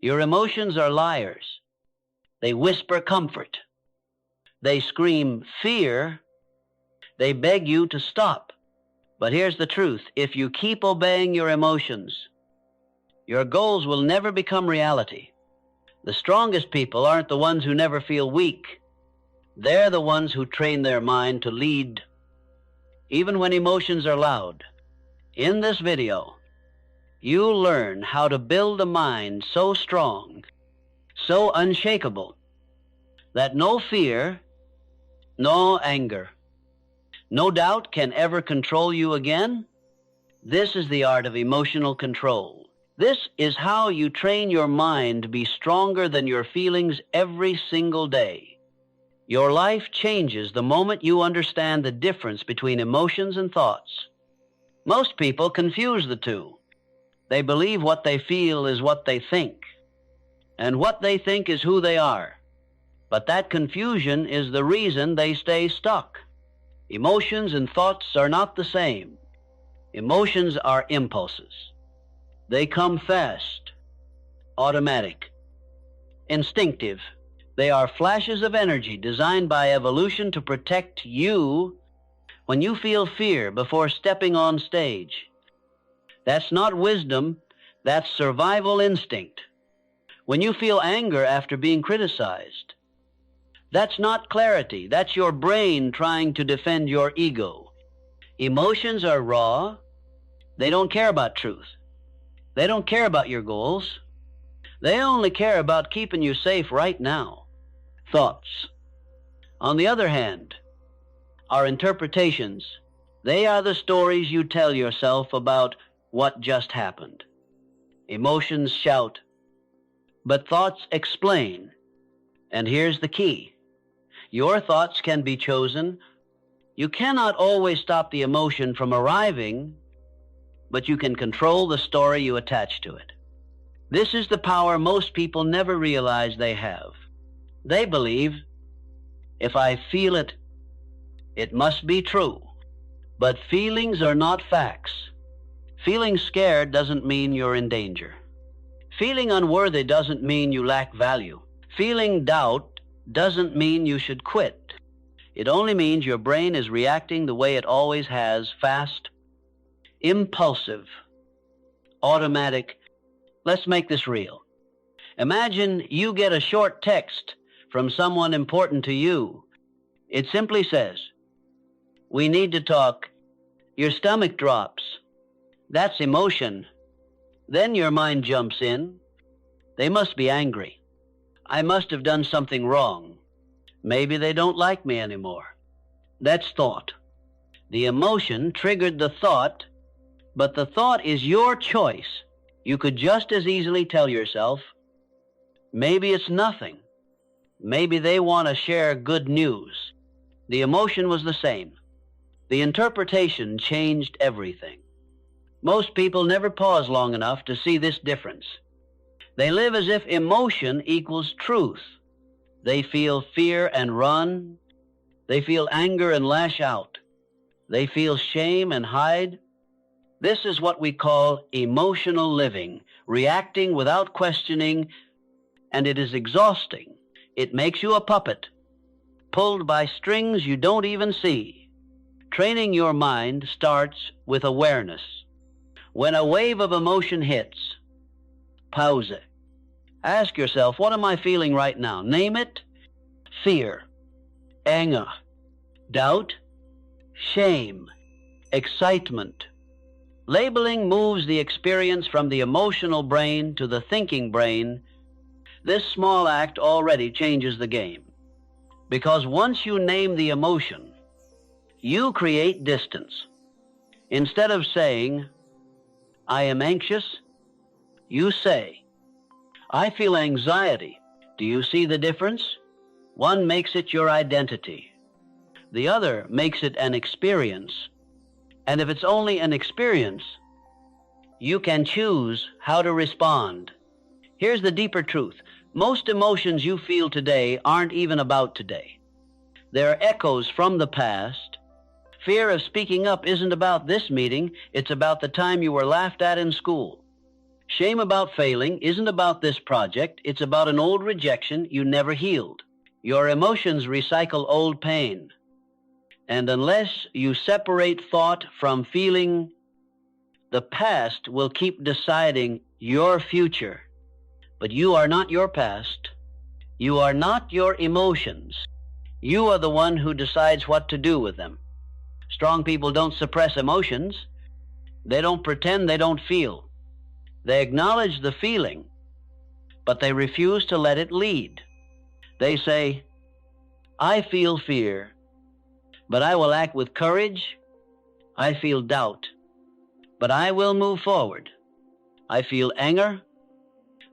Your emotions are liars. They whisper comfort. They scream fear. They beg you to stop. But here's the truth. If you keep obeying your emotions, your goals will never become reality. The strongest people aren't the ones who never feel weak. They're the ones who train their mind to lead, even when emotions are loud. In this video, you'll learn how to build a mind so strong, so unshakable, that no fear, no anger, no doubt can ever control you again. This is the art of emotional control. This is how you train your mind to be stronger than your feelings every single day. Your life changes the moment you understand the difference between emotions and thoughts. Most people confuse the two. They believe what they feel is what they think, and what they think is who they are. But that confusion is the reason they stay stuck. Emotions and thoughts are not the same. Emotions are impulses. They come fast, automatic, instinctive. They are flashes of energy designed by evolution to protect you when you feel fear before stepping on stage. That's not wisdom, that's survival instinct. When you feel anger after being criticized, that's not clarity, that's your brain trying to defend your ego. Emotions are raw. They don't care about truth. They don't care about your goals. They only care about keeping you safe right now. Thoughts, on the other hand, are interpretations. They are the stories you tell yourself about what just happened. Emotions shout, but thoughts explain. And here's the key. Your thoughts can be chosen. You cannot always stop the emotion from arriving, but you can control the story you attach to it. This is the power most people never realize they have. They believe, if I feel it, it must be true. But feelings are not facts. Feeling scared doesn't mean you're in danger. Feeling unworthy doesn't mean you lack value. Feeling doubt doesn't mean you should quit. It only means your brain is reacting the way it always has, fast, impulsive, automatic. Let's make this real. Imagine you get a short text from someone important to you. It simply says, "We need to talk." Your stomach drops. That's emotion. Then your mind jumps in. They must be angry. I must have done something wrong. Maybe they don't like me anymore. That's thought. The emotion triggered the thought, but the thought is your choice. You could just as easily tell yourself, maybe it's nothing. Maybe they want to share good news. The emotion was the same. The interpretation changed everything. Most people never pause long enough to see this difference. They live as if emotion equals truth. They feel fear and run. They feel anger and lash out. They feel shame and hide. This is what we call emotional living, reacting without questioning, and it is exhausting. It makes you a puppet, pulled by strings you don't even see. Training your mind starts with awareness. When a wave of emotion hits, pause it. Ask yourself, what am I feeling right now? Name it. Fear, anger, doubt, shame, excitement. Labeling moves the experience from the emotional brain to the thinking brain. This small act already changes the game. Because once you name the emotion, you create distance. Instead of saying, I am anxious, you say, I feel anxiety. Do you see the difference? One makes it your identity. The other makes it an experience. And if it's only an experience, you can choose how to respond. Here's the deeper truth. Most emotions you feel today aren't even about today. They're echoes from the past. Fear of speaking up isn't about this meeting. It's about the time you were laughed at in school. Shame about failing isn't about this project. It's about an old rejection you never healed. Your emotions recycle old pain. And unless you separate thought from feeling, the past will keep deciding your future. But you are not your past. You are not your emotions. You are the one who decides what to do with them. Strong people don't suppress emotions. They don't pretend they don't feel. They acknowledge the feeling, but they refuse to let it lead. They say, I feel fear, but I will act with courage. I feel doubt, but I will move forward. I feel anger,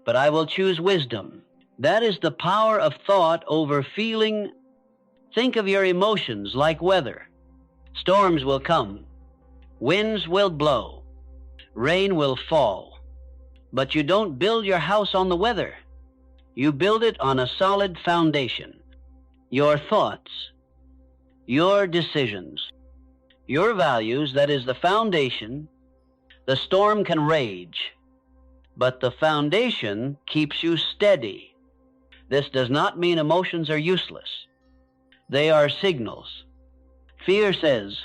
but I will choose wisdom. That is the power of thought over feeling. Think of your emotions like weather. Storms will come. Winds will blow. Rain will fall. But you don't build your house on the weather. You build it on a solid foundation. Your thoughts, your decisions, your values, that is the foundation. The storm can rage, but the foundation keeps you steady. This does not mean emotions are useless. They are signals. Fear says,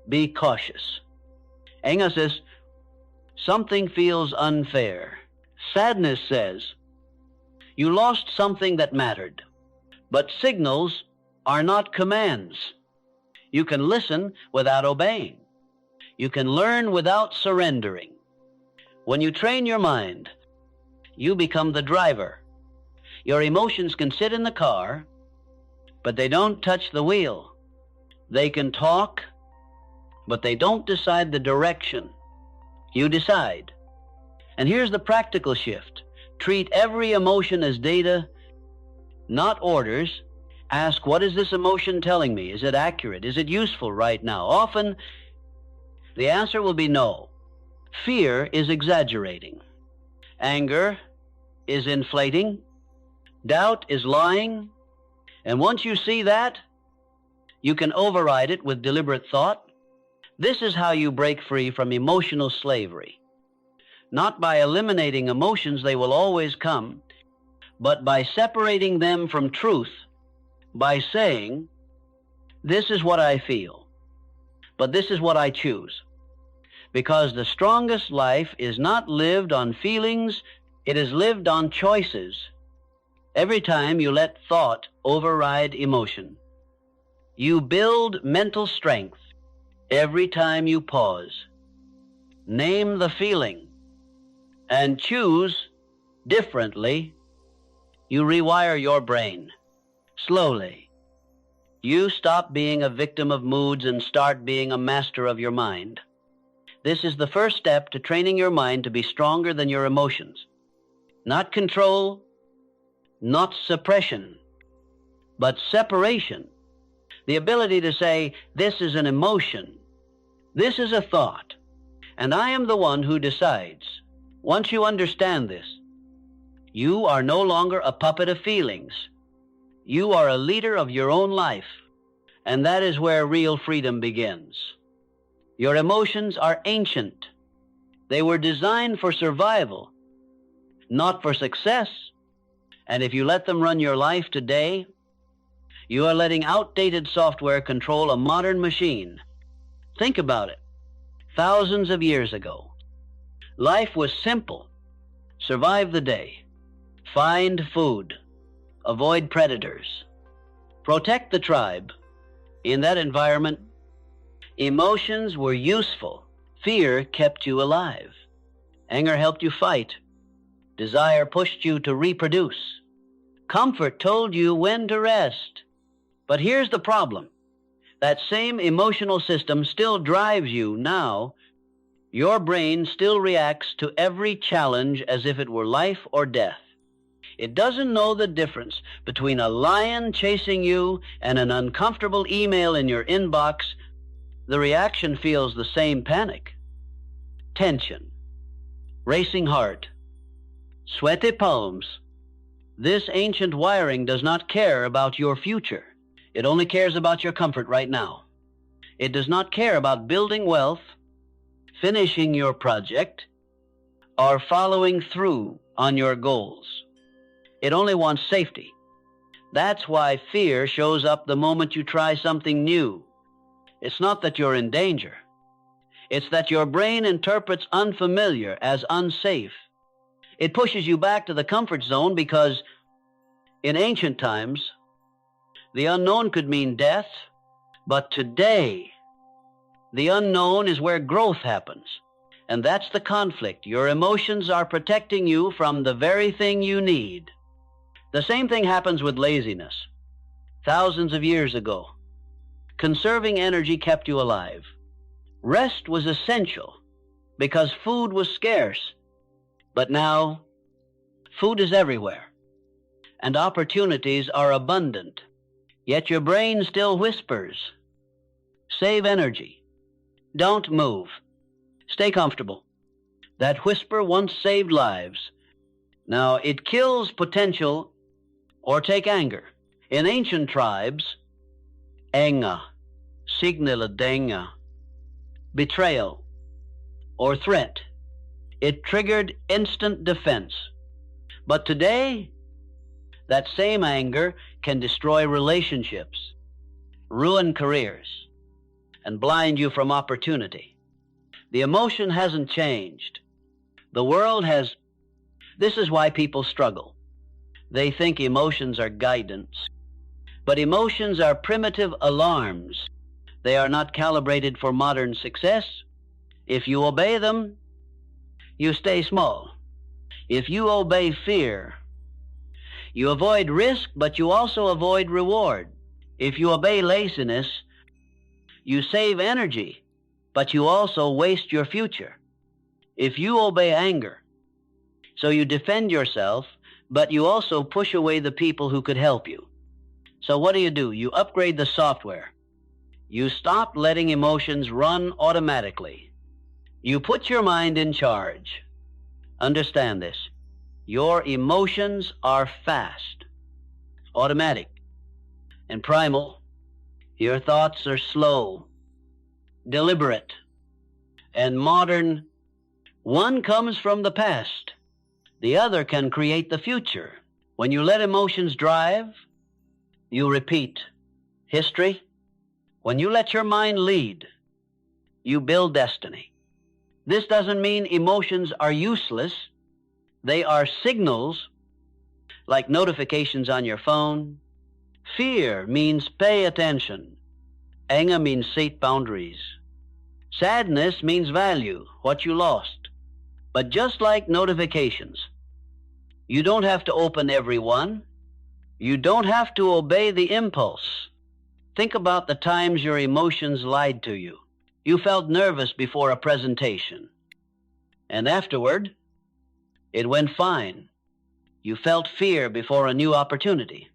be cautious. Anger says, something feels unfair. Sadness says, you lost something that mattered. But signals are not commands. You can listen without obeying. You can learn without surrendering. When you train your mind, you become the driver. Your emotions can sit in the car, but they don't touch the wheel. They can talk, but they don't decide the direction. You decide. And here's the practical shift. Treat every emotion as data, not orders. Ask, what is this emotion telling me? Is it accurate? Is it useful right now? Often, the answer will be no. Fear is exaggerating. Anger is inflating. Doubt is lying. And once you see that, you can override it with deliberate thought. This is how you break free from emotional slavery. Not by eliminating emotions, they will always come, but by separating them from truth, by saying, this is what I feel, but this is what I choose. Because the strongest life is not lived on feelings, it is lived on choices. Every time you let thought override emotion, you build mental strength. Every time you pause, name the feeling, and choose differently, you rewire your brain. Slowly, you stop being a victim of moods and start being a master of your mind. This is the first step to training your mind to be stronger than your emotions. Not control, not suppression, but separation. The ability to say, this is an emotion, this is a thought, and I am the one who decides. Once you understand this, you are no longer a puppet of feelings. You are a leader of your own life, and that is where real freedom begins. Your emotions are ancient. They were designed for survival, not for success. And if you let them run your life today, you are letting outdated software control a modern machine. Think about it. Thousands of years ago, life was simple. Survive the day. Find food. Avoid predators. Protect the tribe. In that environment, emotions were useful. Fear kept you alive. Anger helped you fight. Desire pushed you to reproduce. Comfort told you when to rest. But here's the problem. That same emotional system still drives you now. Your brain still reacts to every challenge as if it were life or death. It doesn't know the difference between a lion chasing you and an uncomfortable email in your inbox. The reaction feels the same: panic, tension, racing heart, sweaty palms. This ancient wiring does not care about your future. It only cares about your comfort right now. It does not care about building wealth, finishing your project, or following through on your goals. It only wants safety. That's why fear shows up the moment you try something new. It's not that you're in danger. It's that your brain interprets unfamiliar as unsafe. It pushes you back to the comfort zone because in ancient times, the unknown could mean death, but today, the unknown is where growth happens. And that's the conflict. Your emotions are protecting you from the very thing you need. The same thing happens with laziness. Thousands of years ago, conserving energy kept you alive. Rest was essential because food was scarce. But now, food is everywhere, and opportunities are abundant. Yet your brain still whispers, save energy. Don't move. Stay comfortable. That whisper once saved lives. Now, it kills potential. Or take anger. In ancient tribes, enga, signala denga, betrayal, or threat. It triggered instant defense. But today, that same anger can destroy relationships, ruin careers, and blind you from opportunity. The emotion hasn't changed. The world has. This is why people struggle. They think emotions are guidance. But emotions are primitive alarms. They are not calibrated for modern success. If you obey them, you stay small. If you obey fear, you avoid risk, but you also avoid reward. If you obey laziness, you save energy, but you also waste your future. If you obey anger, so you defend yourself, but you also push away the people who could help you. So what do? You upgrade the software. You stop letting emotions run automatically. You put your mind in charge. Understand this. Your emotions are fast, automatic, and primal. Your thoughts are slow, deliberate, and modern. One comes from the past. The other can create the future. When you let emotions drive, you repeat history. When you let your mind lead, you build destiny. This doesn't mean emotions are useless. They are signals, like notifications on your phone. Fear means pay attention. Anger means set boundaries. Sadness means value, what you lost. But just like notifications, you don't have to open every one. You don't have to obey the impulse. Think about the times your emotions lied to you. You felt nervous before a presentation, and afterward, it went fine. You felt fear before a new opportunity,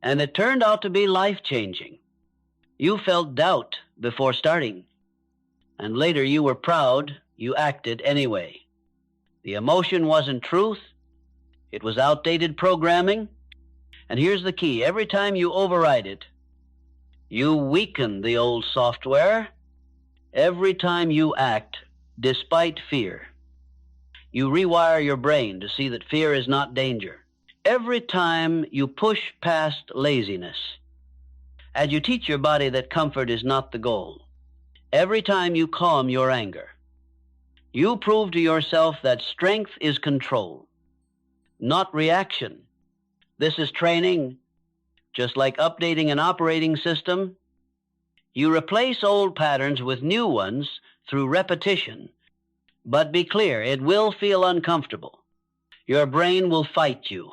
and it turned out to be life-changing. You felt doubt before starting, and later you were proud you acted anyway. The emotion wasn't truth. It was outdated programming. And here's the key. Every time you override it, you weaken the old software. Every time you act despite fear, you rewire your brain to see that fear is not danger. Every time you push past laziness, and you teach your body that comfort is not the goal. Every time you calm your anger, you prove to yourself that strength is control, not reaction. This is training. Just like updating an operating system, you replace old patterns with new ones through repetition. But be clear, it will feel uncomfortable. Your brain will fight you.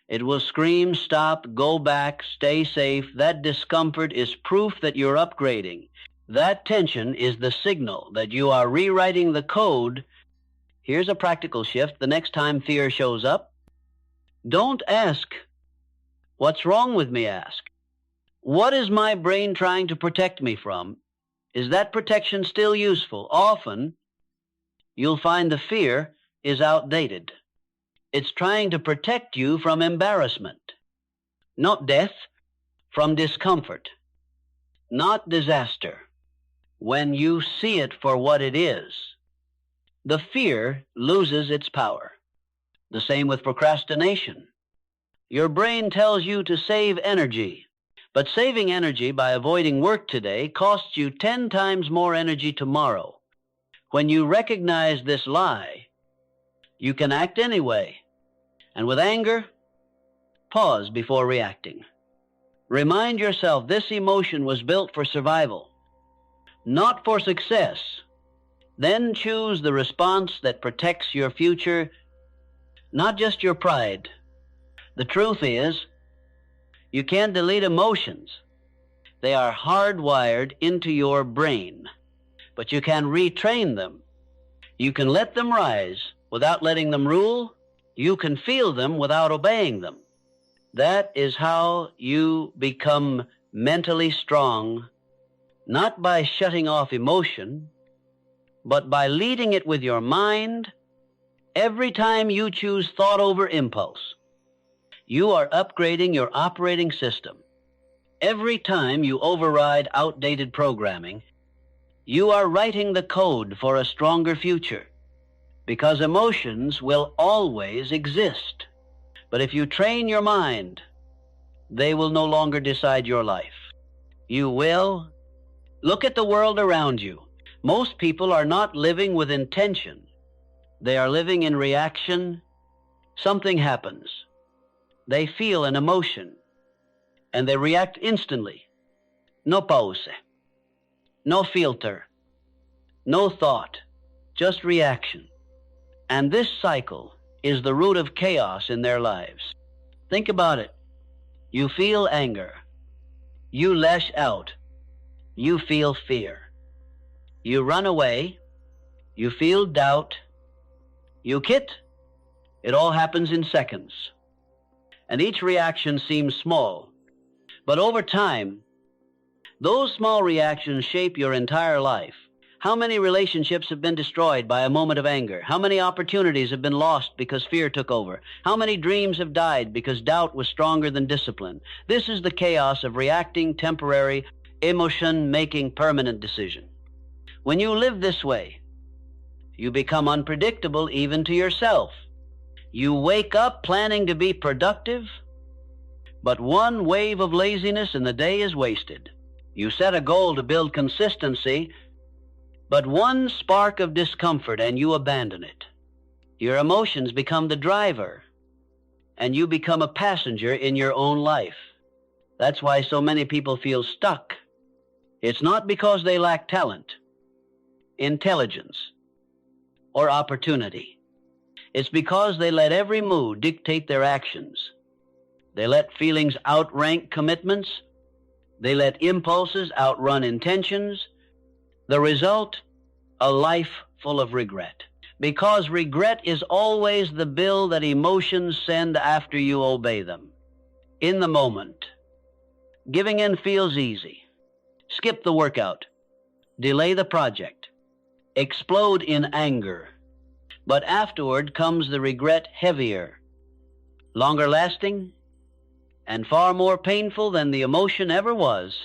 It will scream, stop, go back, stay safe. That discomfort is proof that you're upgrading. That tension is the signal that you are rewriting the code. Here's a practical shift. The next time fear shows up, don't ask, what's wrong with me? Ask, what is my brain trying to protect me from? Is that protection still useful? Often, you'll find the fear is outdated. It's trying to protect you from embarrassment, not death, from discomfort, not disaster. When you see it for what it is, the fear loses its power. The same with procrastination. Your brain tells you to save energy, but saving energy by avoiding work today costs you 10 times more energy tomorrow. When you recognize this lie, you can act anyway. And with anger, pause before reacting. Remind yourself this emotion was built for survival, not for success. Then choose the response that protects your future, not just your pride. The truth is, you can't delete emotions. They are hardwired into your brain, but you can retrain them. You can let them rise without letting them rule. You can feel them without obeying them. That is how you become mentally strong, not by shutting off emotion, but by leading it with your mind. Every time you choose thought over impulse, you are upgrading your operating system. Every time you override outdated programming, you are writing the code for a stronger future, because emotions will always exist. But if you train your mind, they will no longer decide your life. You will. Look at the world around you. Most people are not living with intention. They are living in reaction. Something happens. They feel an emotion, and they react instantly. No pause, no filter, no thought, just reaction. And this cycle is the root of chaos in their lives. Think about it. You feel anger. You lash out. You feel fear. You run away. You feel doubt. You quit. It all happens in seconds. And each reaction seems small. But over time, those small reactions shape your entire life. How many relationships have been destroyed by a moment of anger? How many opportunities have been lost because fear took over? How many dreams have died because doubt was stronger than discipline? This is the chaos of reacting, temporary, emotion-making permanent decision. When you live this way, you become unpredictable even to yourself. You wake up planning to be productive, but one wave of laziness and the day is wasted. You set a goal to build consistency, but one spark of discomfort and you abandon it. Your emotions become the driver, and you become a passenger in your own life. That's why so many people feel stuck. It's not because they lack talent, intelligence, or opportunity. It's because they let every mood dictate their actions. They let feelings outrank commitments. They let impulses outrun intentions. The result, a life full of regret. Because regret is always the bill that emotions send after you obey them. In the moment, giving in feels easy. Skip the workout. Delay the project. Explode in anger. But afterward comes the regret, heavier, longer lasting, and far more painful than the emotion ever was.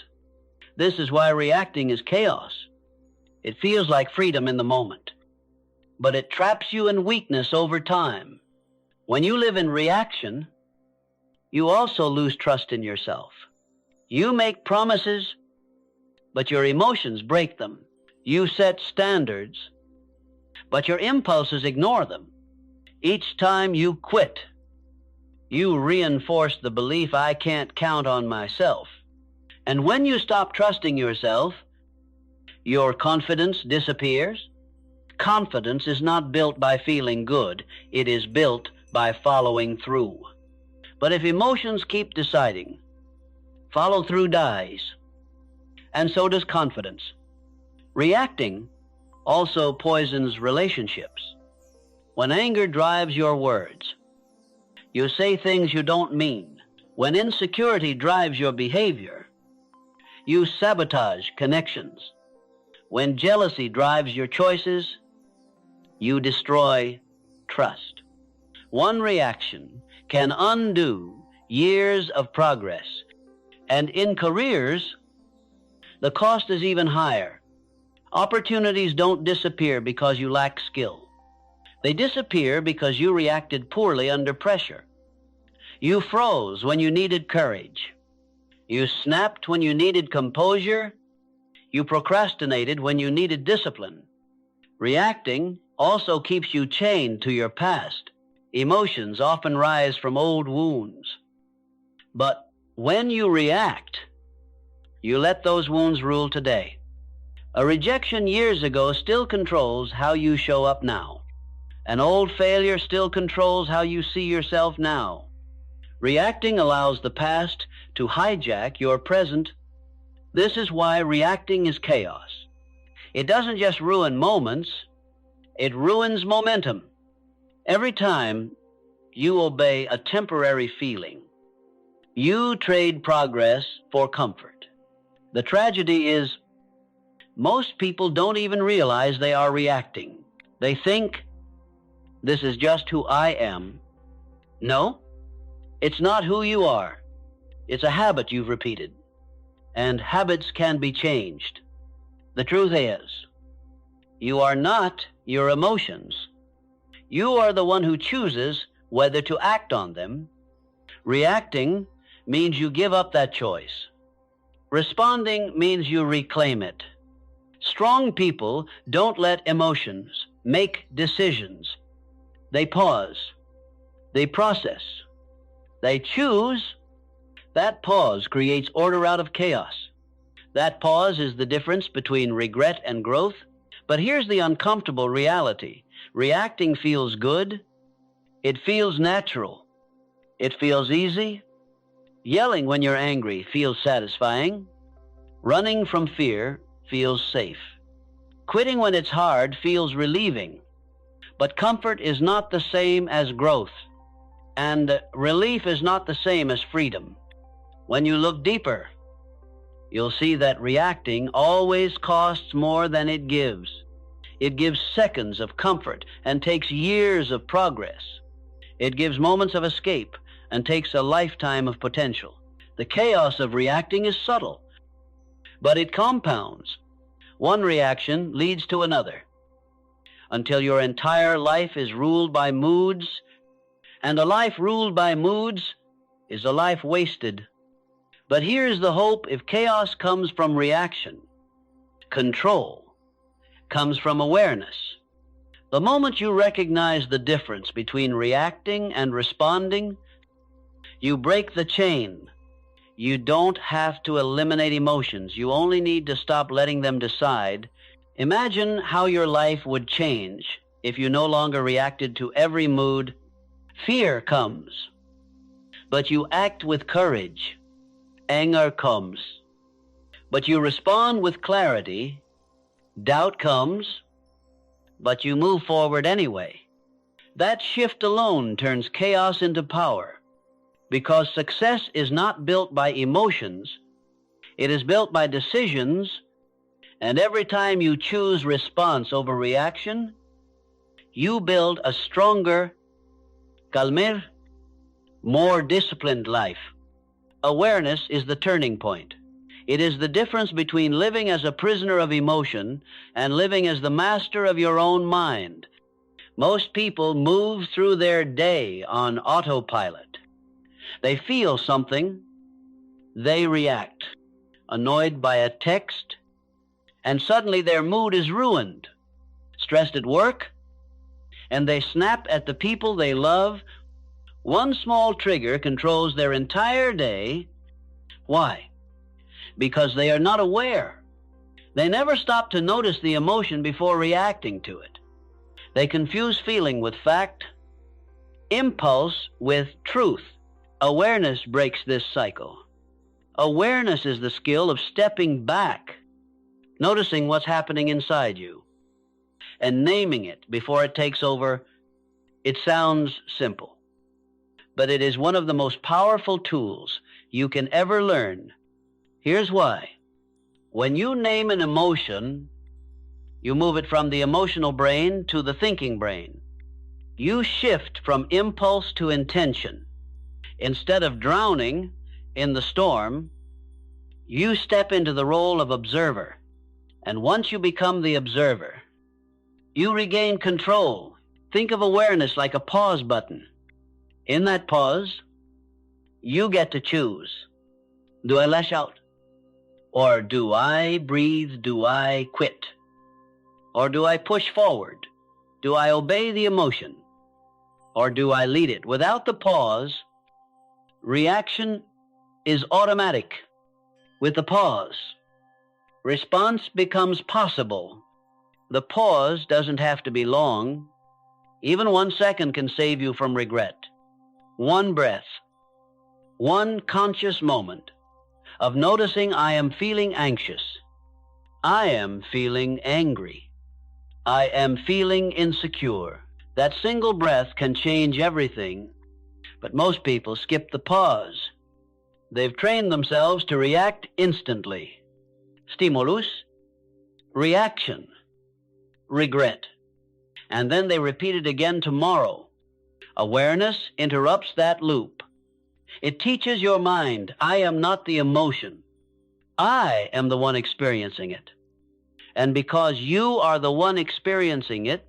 This is why reacting is chaos. It feels like freedom in the moment, but it traps you in weakness over time. When you live in reaction, you also lose trust in yourself. You make promises, but your emotions break them. You set standards, but your impulses ignore them. Each time you quit, you reinforce the belief, I can't count on myself. And when you stop trusting yourself, your confidence disappears. Confidence is not built by feeling good. It is built by following through. But if emotions keep deciding, follow through dies, and so does confidence. Reacting also poisons relationships. When anger drives your words, you say things you don't mean. When insecurity drives your behavior, you sabotage connections. When jealousy drives your choices, you destroy trust. One reaction can undo years of progress. And in careers, the cost is even higher. Opportunities don't disappear because you lack skill. They disappear because you reacted poorly under pressure. You froze when you needed courage. You snapped when you needed composure. You procrastinated when you needed discipline. Reacting also keeps you chained to your past. Emotions often rise from old wounds. But when you react, you let those wounds rule today. A rejection years ago still controls how you show up now. An old failure still controls how you see yourself now. Reacting allows the past to hijack your present. This is why reacting is chaos. It doesn't just ruin moments, it ruins momentum. Every time you obey a temporary feeling, you trade progress for comfort. The tragedy is, most people don't even realize they are reacting. They think, this is just who I am. No, it's not who you are. It's a habit you've repeated. And habits can be changed. The truth is, you are not your emotions. You are the one who chooses whether to act on them. Reacting means you give up that choice. Responding means you reclaim it. Strong people don't let emotions make decisions. They pause. They process. They choose. That pause creates order out of chaos. That pause is the difference between regret and growth. But here's the uncomfortable reality. Reacting feels good. It feels natural. It feels easy. Yelling when you're angry feels satisfying. Running from fear feels safe. Quitting when it's hard feels relieving. But comfort is not the same as growth. And relief is not the same as freedom. When you look deeper, you'll see that reacting always costs more than it gives. It gives seconds of comfort and takes years of progress. It gives moments of escape and takes a lifetime of potential. The chaos of reacting is subtle, but it compounds. One reaction leads to another, until your entire life is ruled by moods, and a life ruled by moods is a life wasted. But here's the hope: if chaos comes from reaction, control comes from awareness. The moment you recognize the difference between reacting and responding, you break the chain. You don't have to eliminate emotions. You only need to stop letting them decide. Imagine how your life would change if you no longer reacted to every mood. Fear comes, but you act with courage. Anger comes, but you respond with clarity. Doubt comes, but you move forward anyway. That shift alone turns chaos into power, because success is not built by emotions. It is built by decisions, and every time you choose response over reaction, you build a stronger, calmer, more disciplined life. Awareness is the turning point. It is the difference between living as a prisoner of emotion and living as the master of your own mind. Most people move through their day on autopilot. They feel something, they react. Annoyed by a text, and suddenly their mood is ruined. Stressed at work, and they snap at the people they love. One small trigger controls their entire day. Why? Because they are not aware. They never stop to notice the emotion before reacting to it. They confuse feeling with fact, impulse with truth. Awareness breaks this cycle. Awareness is the skill of stepping back, noticing what's happening inside you, and naming it before it takes over. It sounds simple, but it is one of the most powerful tools you can ever learn. Here's why. When you name an emotion, you move it from the emotional brain to the thinking brain. You shift from impulse to intention. Instead of drowning in the storm, you step into the role of observer. And once you become the observer, you regain control. Think of awareness like a pause button. In that pause, you get to choose. Do I lash out? Or do I breathe? Do I quit? Or do I push forward? Do I obey the emotion? Or do I lead it? Without the pause, reaction is automatic. With the pause, response becomes possible. The pause doesn't have to be long. Even 1 second can save you from regret. One breath, one conscious moment of noticing I am feeling anxious. I am feeling angry. I am feeling insecure. That single breath can change everything, but most people skip the pause. They've trained themselves to react instantly. Stimulus, reaction, regret. And then they repeat it again tomorrow. Awareness interrupts that loop. It teaches your mind, I am not the emotion. I am the one experiencing it. And because you are the one experiencing it,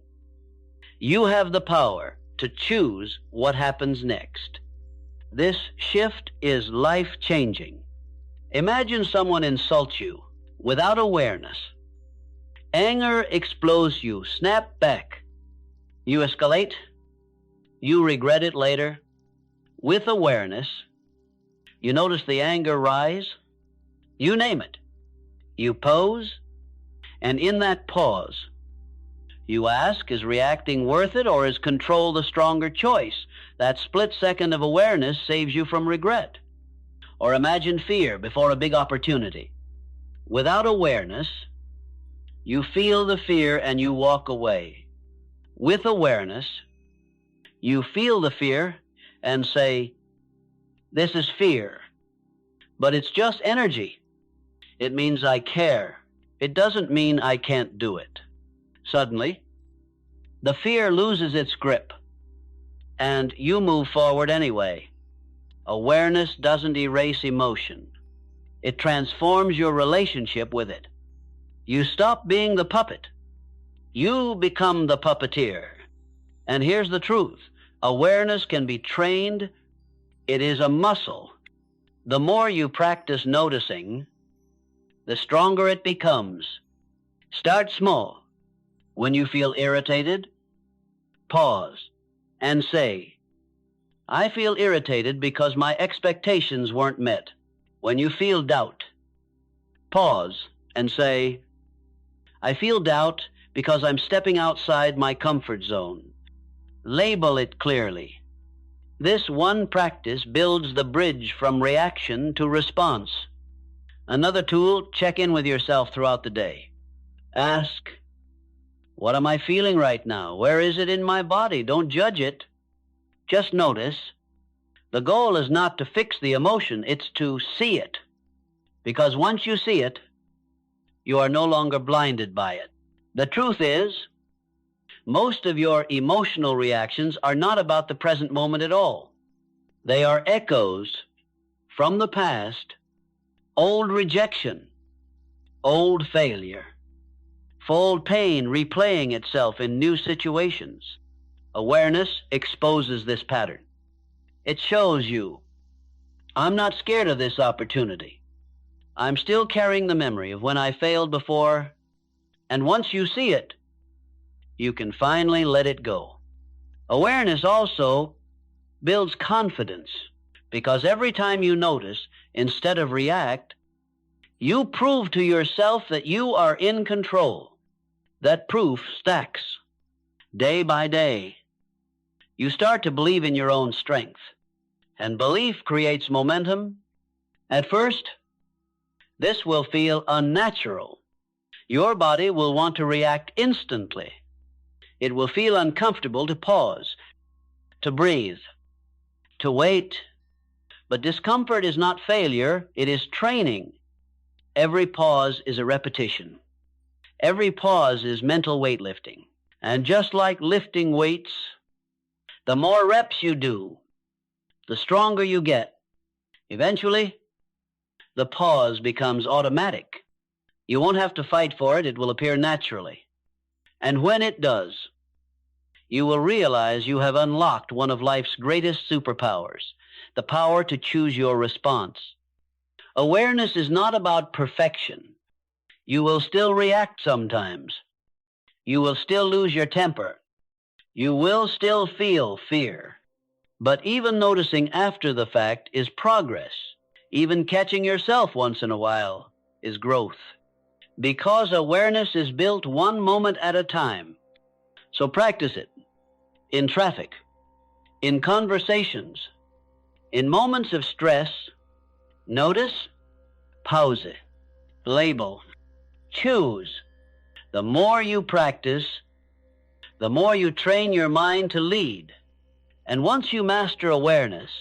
you have the power to choose what happens next. This shift is life-changing. Imagine someone insults you without awareness. Anger explodes you. Snap back. You escalate. You regret it later. With awareness, you notice the anger rise. You name it. You pose, and in that pause, you ask, is reacting worth it, or is control the stronger choice? That split second of awareness saves you from regret. Or imagine fear before a big opportunity. Without awareness, you feel the fear and you walk away. With awareness, you feel the fear and say, this is fear, but it's just energy. It means I care. It doesn't mean I can't do it. Suddenly, the fear loses its grip, and you move forward anyway. Awareness doesn't erase emotion. It transforms your relationship with it. You stop being the puppet. You become the puppeteer. And here's the truth. Awareness can be trained. It is a muscle. The more you practice noticing, the stronger it becomes. Start small. When you feel irritated, pause and say, I feel irritated because my expectations weren't met. When you feel doubt, pause and say, I feel doubt because I'm stepping outside my comfort zone. Label it clearly. This one practice builds the bridge from reaction to response. Another tool, check in with yourself throughout the day. Ask, what am I feeling right now? Where is it in my body? Don't judge it. Just notice. The goal is not to fix the emotion, it's to see it. Because once you see it, you are no longer blinded by it. The truth is, most of your emotional reactions are not about the present moment at all. They are echoes from the past, old rejection, old failure, old pain replaying itself in new situations. Awareness exposes this pattern. It shows you, I'm not scared of this opportunity. I'm still carrying the memory of when I failed before, and once you see it, you can finally let it go. Awareness also builds confidence, because every time you notice instead of react, you prove to yourself that you are in control. That proof stacks day by day. You start to believe in your own strength, and belief creates momentum. At first, this will feel unnatural. Your body will want to react instantly. It will feel uncomfortable to pause, to breathe, to wait. But discomfort is not failure, it is training. Every pause is a repetition. Every pause is mental weightlifting. And just like lifting weights, the more reps you do, the stronger you get. Eventually, the pause becomes automatic. You won't have to fight for it, it will appear naturally. And when it does, you will realize you have unlocked one of life's greatest superpowers, the power to choose your response. Awareness is not about perfection. You will still react sometimes. You will still lose your temper. You will still feel fear. But even noticing after the fact is progress. Even catching yourself once in a while is growth. Because awareness is built one moment at a time. So practice it. In traffic, in conversations, in moments of stress, notice, pause, label, choose. The more you practice, the more you train your mind to lead. And once you master awareness,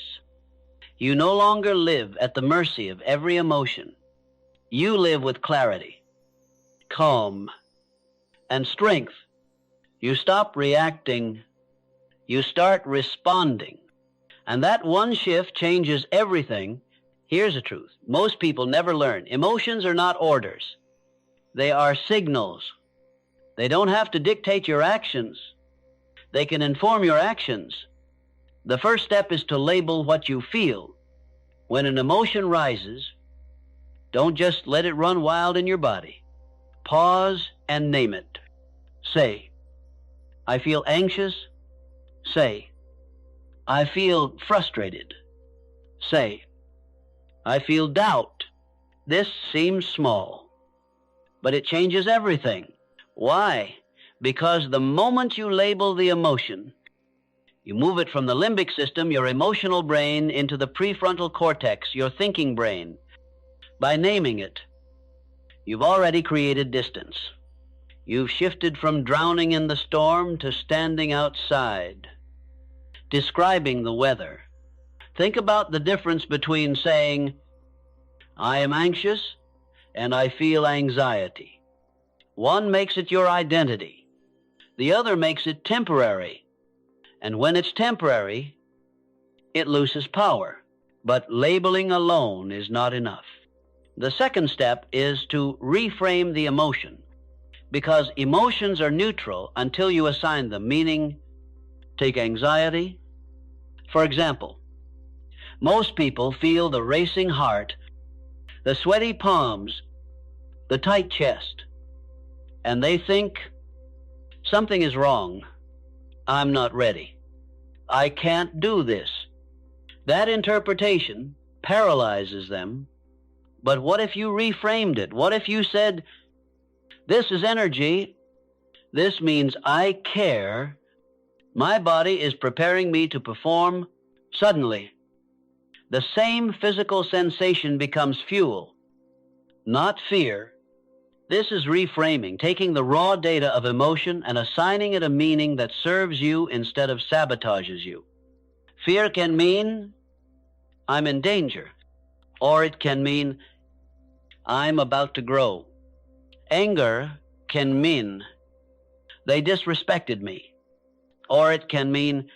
you no longer live at the mercy of every emotion. You live with clarity, calm, and strength. You stop reacting, you start responding. And that one shift changes everything. Here's the truth. Most people never learn. Emotions are not orders. They are signals. They don't have to dictate your actions. They can inform your actions. The first step is to label what you feel. When an emotion rises, don't just let it run wild in your body. Pause and name it. Say, I feel anxious. Say, I feel frustrated. Say, I feel doubt. This seems small, but it changes everything. Why? Because the moment you label the emotion, you move it from the limbic system, your emotional brain, into the prefrontal cortex, your thinking brain. By naming it, you've already created distance. You've shifted from drowning in the storm to standing outside, describing the weather. Think about the difference between saying, I am anxious and I feel anxiety. One makes it your identity. The other makes it temporary. And when it's temporary, it loses power. But labeling alone is not enough. The second step is to reframe the emotion, because emotions are neutral until you assign them meaning. Take anxiety. For example, most people feel the racing heart, the sweaty palms, the tight chest, and they think something is wrong. I'm not ready. I can't do this. That interpretation paralyzes them. But what if you reframed it? What if you said, this is energy. This means I care. My body is preparing me to perform. Suddenly, the same physical sensation becomes fuel, not fear. This is reframing, taking the raw data of emotion and assigning it a meaning that serves you instead of sabotages you. Fear can mean, I'm in danger, or it can mean, I'm about to grow. Anger can mean, they disrespected me, or it can mean,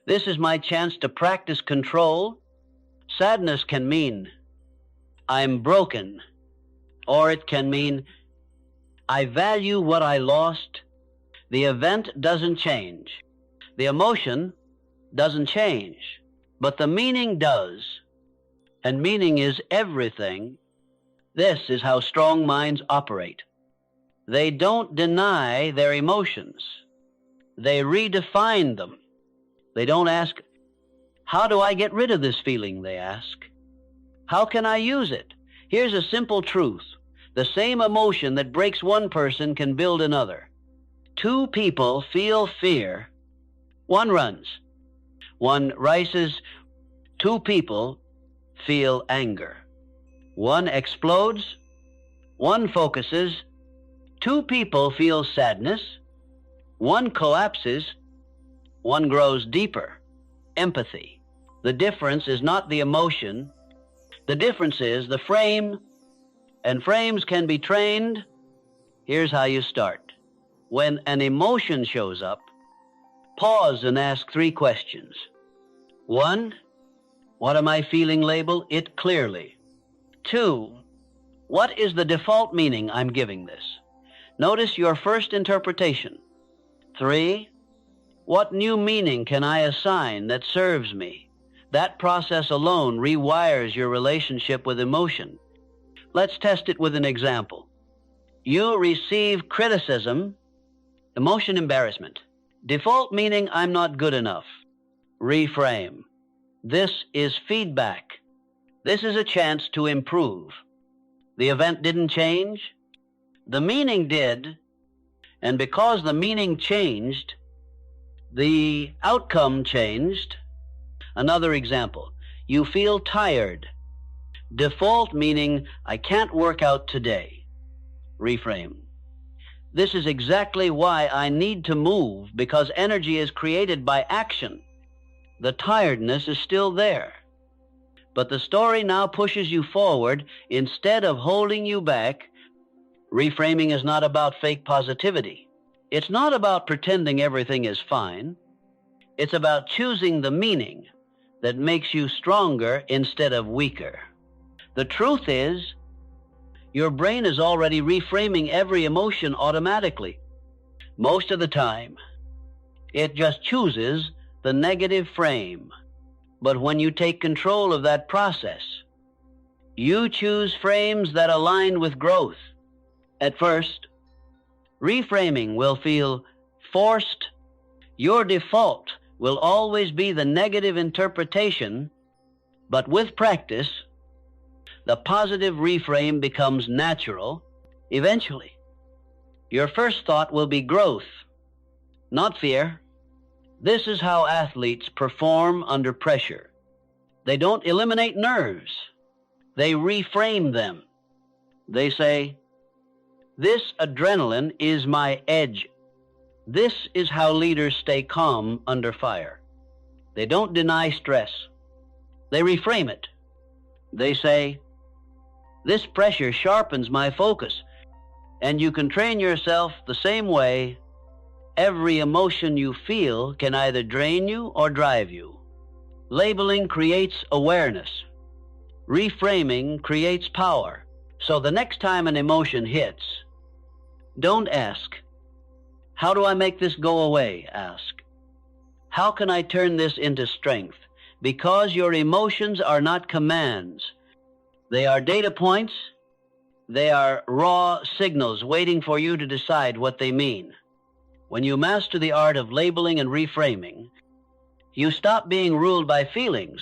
this is my chance to practice control. Sadness can mean, I'm broken, or it can mean, I value what I lost. The event doesn't change. The emotion doesn't change, but the meaning does. And meaning is everything. This is how strong minds operate. They don't deny their emotions. They redefine them. They don't ask, how do I get rid of this feeling? They ask, how can I use it? Here's a simple truth. The same emotion that breaks one person can build another. Two people feel fear. One runs. One rises. Two people feel anger. One explodes. One focuses. Two people feel sadness. One collapses. One grows deeper. Empathy. The difference is not the emotion. The difference is the frame, and frames can be trained. Here's how you start. When an emotion shows up, pause and ask 3 questions. 1, what am I feeling? Label it clearly. 2, what is the default meaning I'm giving this? Notice your first interpretation. 3, What new meaning can I assign that serves me? That process alone rewires your relationship with emotion. Let's test it with an example. You receive criticism, emotion embarrassment. Default meaning I'm not good enough. Reframe. This is feedback. This is a chance to improve. The event didn't change. The meaning did. And because the meaning changed, the outcome changed. Another example. You feel tired. Default meaning I can't work out today. Reframe. This is exactly why I need to move, because energy is created by action. The tiredness is still there. But the story now pushes you forward instead of holding you back. Reframing is not about fake positivity. It's not about pretending everything is fine. It's about choosing the meaning that makes you stronger instead of weaker. The truth is, your brain is already reframing every emotion automatically. Most of the time, it just chooses the negative frame. But when you take control of that process, you choose frames that align with growth. At first, reframing will feel forced. Your default will always be the negative interpretation, but with practice, the positive reframe becomes natural. Eventually, your first thought will be growth, not fear. This is how athletes perform under pressure. They don't eliminate nerves. They reframe them. They say, this adrenaline is my edge. This is how leaders stay calm under fire. They don't deny stress. They reframe it. They say, this pressure sharpens my focus, and you can train yourself the same way. Every emotion you feel can either drain you or drive you. Labeling creates awareness. Reframing creates power. So the next time an emotion hits, don't ask, how do I make this go away? Ask, how can I turn this into strength? Because your emotions are not commands. They are data points. They are raw signals waiting for you to decide what they mean. When you master the art of labeling and reframing, you stop being ruled by feelings.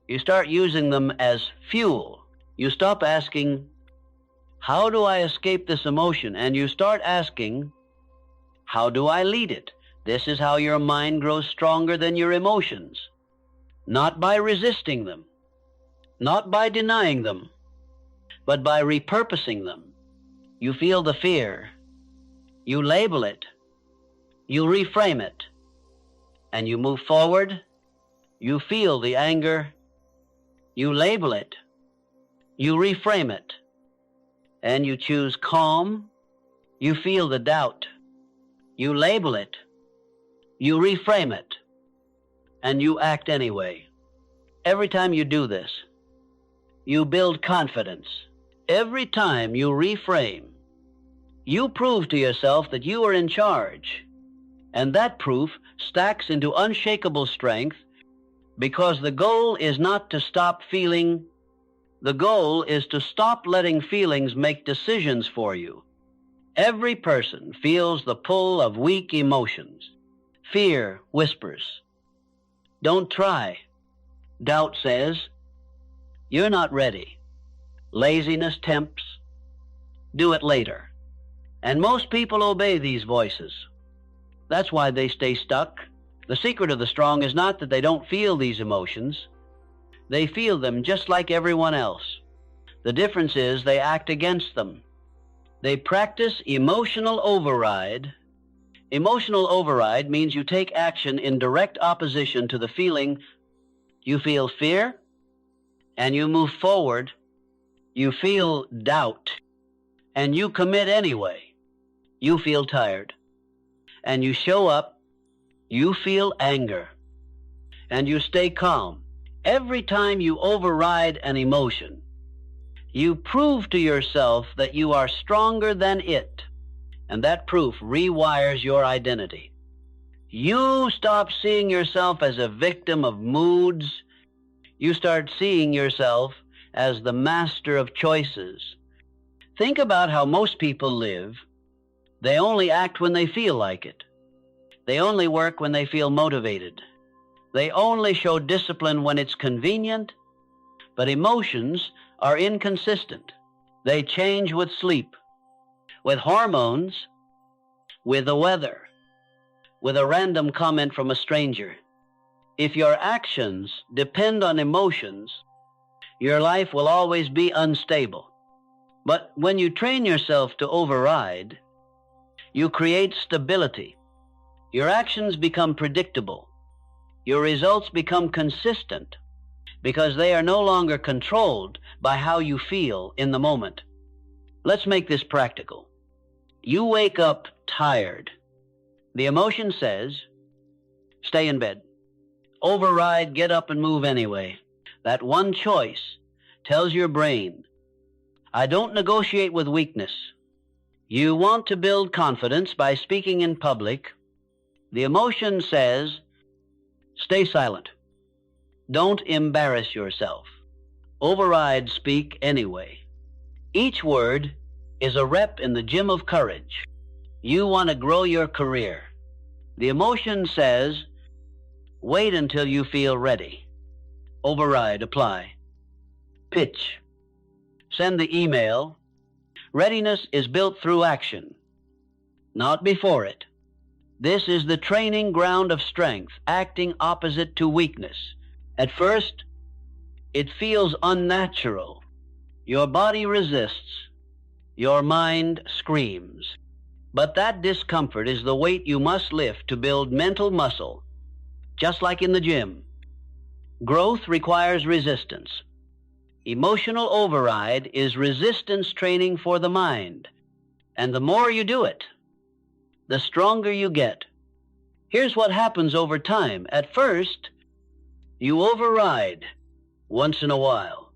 You start using them as fuel. You stop asking, how do I escape this emotion? And you start asking, how do I lead it? This is how your mind grows stronger than your emotions. Not by resisting them, not by denying them, but by repurposing them. You feel the fear. You label it. You reframe it. And you move forward. You feel the anger. You label it. You reframe it. And you choose calm. You feel the doubt. You label it. You reframe it. And you act anyway. Every time you do this, you build confidence. Every time you reframe, you prove to yourself that you are in charge. And that proof stacks into unshakable strength, because the goal is not to stop feeling. The goal is to stop letting feelings make decisions for you. Every person feels the pull of weak emotions. Fear whispers, don't try. Doubt says, you're not ready. Laziness tempts, do it later. And most people obey these voices. That's why they stay stuck. The secret of the strong is not that they don't feel these emotions. They feel them just like everyone else. The difference is they act against them. They practice emotional override. Emotional override means you take action in direct opposition to the feeling. You feel fear, and you move forward. You feel doubt, and you commit anyway. You feel tired, and you show up. You feel anger, and you stay calm. Every time you override an emotion, you prove to yourself that you are stronger than it, and that proof rewires your identity. You stop seeing yourself as a victim of moods. You start seeing yourself as the master of choices. Think about how most people live. They only act when they feel like it. They only work when they feel motivated. They only show discipline when it's convenient, but emotions are inconsistent. They change with sleep, with hormones, with the weather, with a random comment from a stranger. If your actions depend on emotions, your life will always be unstable. But when you train yourself to override, you create stability. Your actions become predictable. Your results become consistent because they are no longer controlled by how you feel in the moment. Let's make this practical. You wake up tired. The emotion says, stay in bed. Override, get up and move anyway. That one choice tells your brain, I don't negotiate with weakness. You want to build confidence by speaking in public. The emotion says, stay silent. Don't embarrass yourself. Override, speak anyway. Each word is a rep in the gym of courage. You want to grow your career. The emotion says, wait until you feel ready. Override, apply. Pitch. Send the email. Readiness is built through action, not before it. This is the training ground of strength, acting opposite to weakness. At first, it feels unnatural. Your body resists. Your mind screams. But that discomfort is the weight you must lift to build mental muscle, just like in the gym. Growth requires resistance. Emotional override is resistance training for the mind. And the more you do it, the stronger you get. Here's what happens over time. At first, you override once in a while.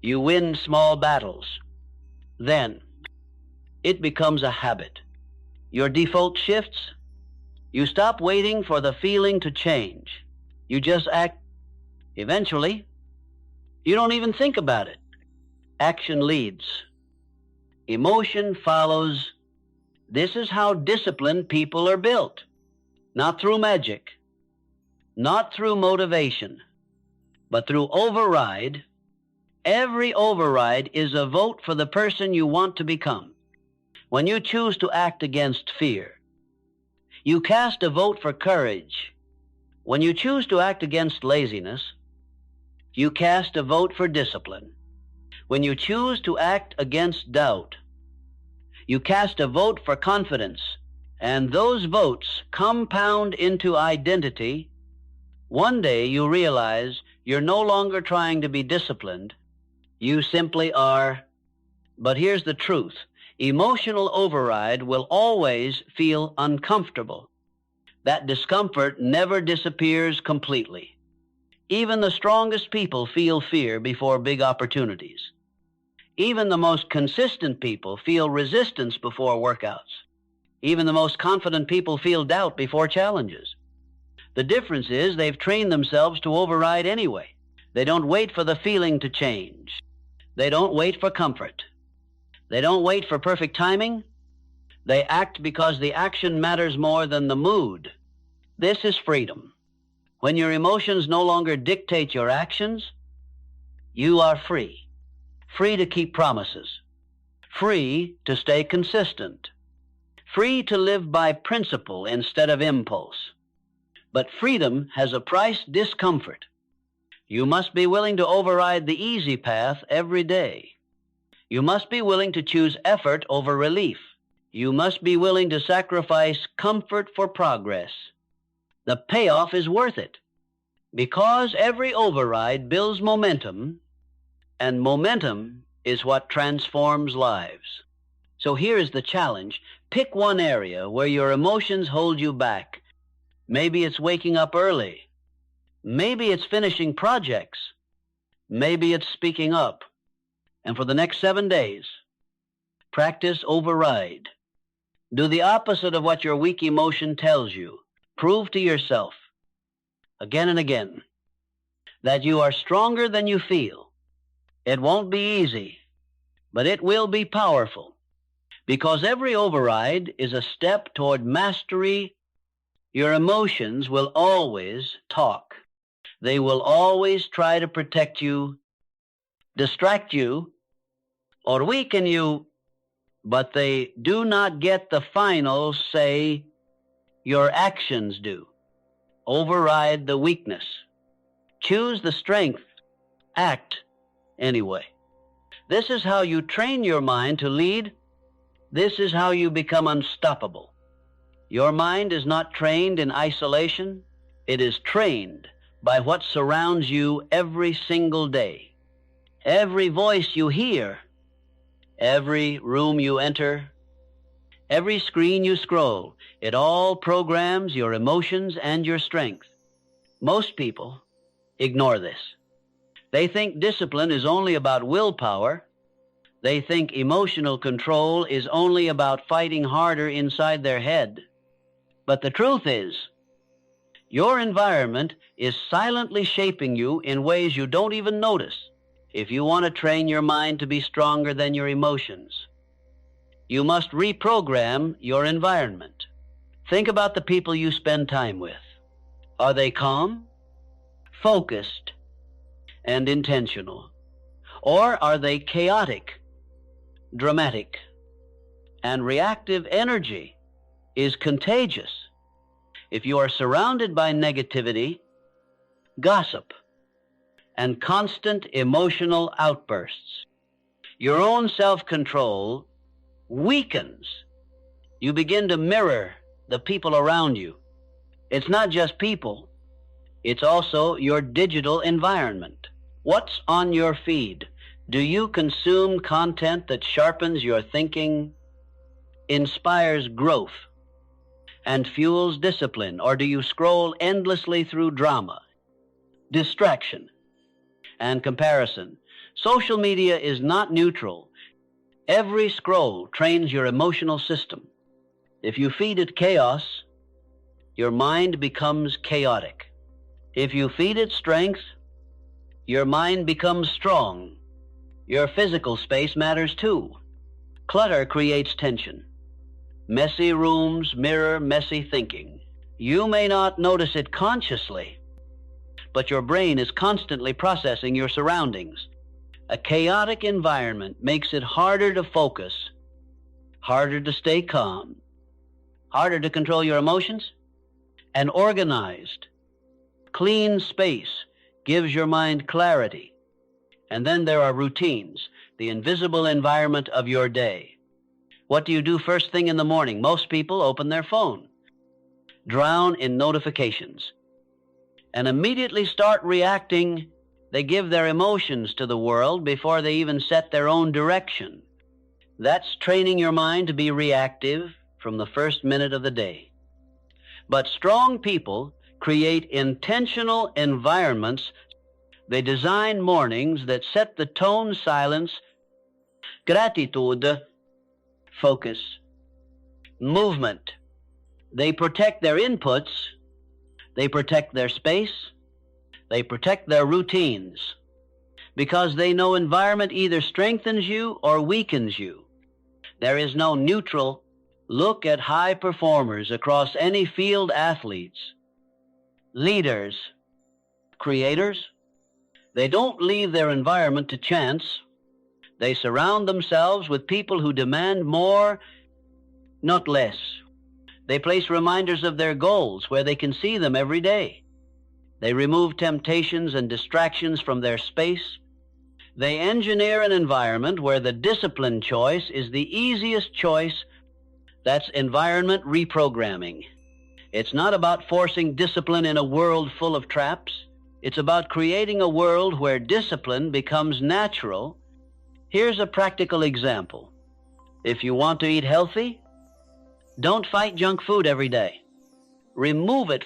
You win small battles. Then, it becomes a habit. Your default shifts. You stop waiting for the feeling to change. You just act. Eventually, you don't even think about it. Action leads. Emotion follows. This is how disciplined people are built. Not through magic, not through motivation, but through override. Every override is a vote for the person you want to become. When you choose to act against fear, you cast a vote for courage. When you choose to act against laziness, you cast a vote for discipline. When you choose to act against doubt, you cast a vote for confidence. And those votes compound into identity. One day you realize you're no longer trying to be disciplined. You simply are. But here's the truth. Emotional override will always feel uncomfortable. That discomfort never disappears completely. Even the strongest people feel fear before big opportunities. Even the most consistent people feel resistance before workouts. Even the most confident people feel doubt before challenges. The difference is they've trained themselves to override anyway. They don't wait for the feeling to change. They don't wait for comfort. They don't wait for perfect timing. They act because the action matters more than the mood. This is freedom. When your emotions no longer dictate your actions, you are free. Free to keep promises. Free to stay consistent. Free to live by principle instead of impulse. But freedom has a price: discomfort. You must be willing to override the easy path every day. You must be willing to choose effort over relief. You must be willing to sacrifice comfort for progress. The payoff is worth it, because every override builds momentum, and momentum is what transforms lives. So here is the challenge. Pick one area where your emotions hold you back. Maybe it's waking up early. Maybe it's finishing projects. Maybe it's speaking up. And for the next 7 days, practice override. Do the opposite of what your weak emotion tells you. prove to yourself again and again that you are stronger than you feel. It won't be easy, but it will be powerful, because every override is a step toward mastery. Your emotions will always talk. They will always try to protect you, distract you, or weaken you, but they do not get the final say. Your actions do. Override the weakness. Choose the strength. Act anyway. This is how you train your mind to lead. This is how you become unstoppable. Your mind is not trained in isolation. It is trained by what surrounds you every single day. Every voice you hear, every room you enter, every screen you scroll, it all programs your emotions and your strength. Most people ignore this. They think discipline is only about willpower. They think emotional control is only about fighting harder inside their head. But the truth is, your environment is silently shaping you in ways you don't even notice. If you want to train your mind to be stronger than your emotions, you must reprogram your environment. Think about the people you spend time with. Are they calm, focused, and intentional? Or are they chaotic, dramatic, and reactive? Energy is contagious. If you are surrounded by negativity, gossip, and constant emotional outbursts, your own self-control weakens. You begin to mirror the people around you. It's not just people, it's also your digital environment. What's on your feed? Do you consume content that sharpens your thinking, inspires growth, and fuels discipline? Or do you scroll endlessly through drama, distraction, and comparison? Social media is not neutral. Every scroll trains your emotional system. If you feed it chaos, your mind becomes chaotic. If you feed it strength, your mind becomes strong. Your physical space matters too. Clutter creates tension. Messy rooms mirror messy thinking. You may not notice it consciously, but your brain is constantly processing your surroundings. A chaotic environment makes it harder to focus, harder to stay calm, harder to control your emotions. An organized, clean space gives your mind clarity. And then there are routines, the invisible environment of your day. What do you do first thing in the morning? Most people open their phone, drown in notifications, and immediately start reacting. They give their emotions to the world before they even set their own direction. That's training your mind to be reactive from the first minute of the day. But strong people create intentional environments. They design mornings that set the tone, silence, gratitude, focus, movement. They protect their inputs. They protect their space. They protect their routines, because they know environment either strengthens you or weakens you. There is no neutral. Look at high performers across any field: athletes, leaders, creators. They don't leave their environment to chance. They surround themselves with people who demand more, not less. They place reminders of their goals where they can see them every day. They remove temptations and distractions from their space. They engineer an environment where the discipline choice is the easiest choice. That's environment reprogramming. It's not about forcing discipline in a world full of traps. It's about creating a world where discipline becomes natural. Here's a practical example. If you want to eat healthy, don't fight junk food every day. Remove it